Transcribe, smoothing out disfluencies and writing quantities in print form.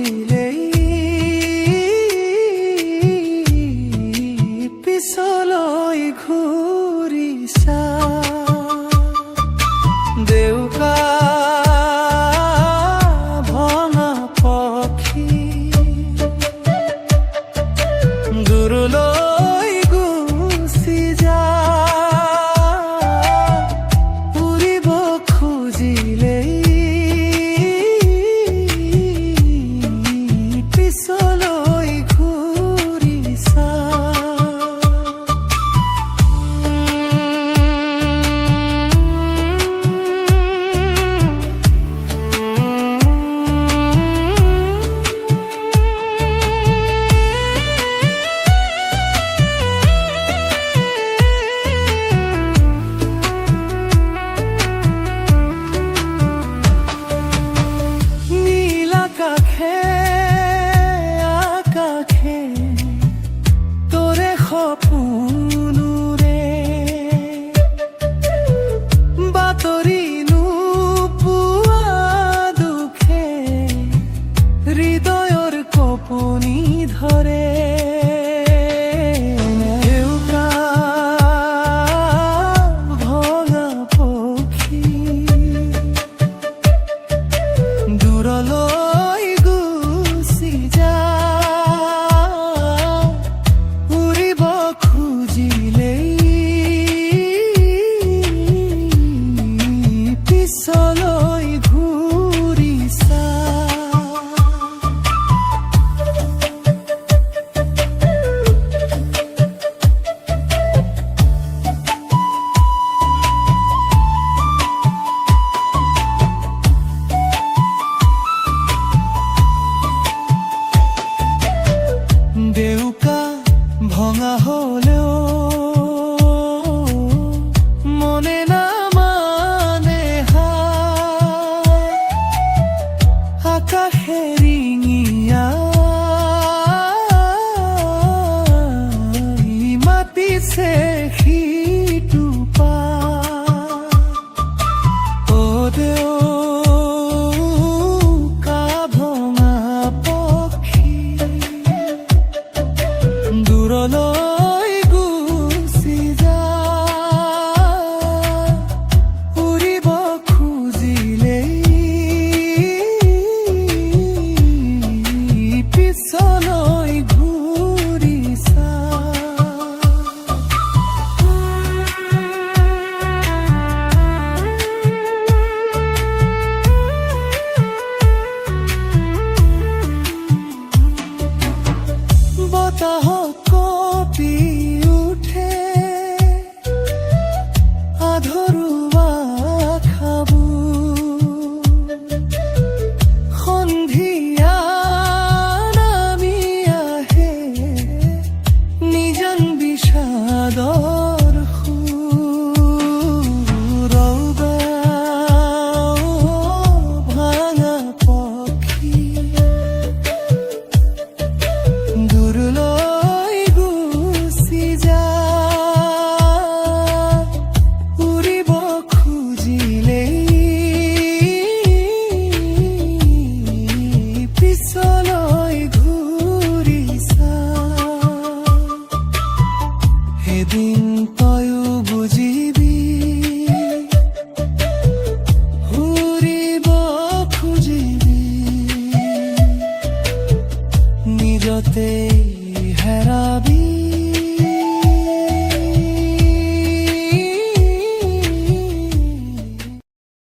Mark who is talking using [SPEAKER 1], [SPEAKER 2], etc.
[SPEAKER 1] খুজিলেই পিছলৈ ঘূৰিছা দেউকা ভঙা পক্ষী দূৰলৈ গুচি যা উৰিব খুজিলেই পিছলৈ ঘূৰিছা আকাশে তোৰে সপোনৰে বাতৰি নোপোৱা দুখে হৃদয়ৰ কঁপনি ধৰে দেউকা ভঙা পক্ষী দূৰলৈ গুচি যা উৰিব খুজিলেই পিছলৈ ঘূৰিছা দেউকা ভঙা হলেও মনে না মানে আকাশে ৰিঙিয়া মাতিছে সিটো পা ও দেউকা ভঙা পক্ষী দূৰলৈ গুচি যা উৰিব খুজিলেই পিছলৈ ঘূৰিছা বতাহত কঁপি উঠে আধৰুৱা খাবোৰ সন্ধিয়া নামি আহে নিজান বিষাদৰ সুৰ ভাঙা পক্ষী দূৰলৈ গুচি যা উৰিব খুজিলেই পিছলৈ ঘূৰিছা এদিন তয়ো বুজিবি উৰিব খুজিবি নিজতে হেৰাবি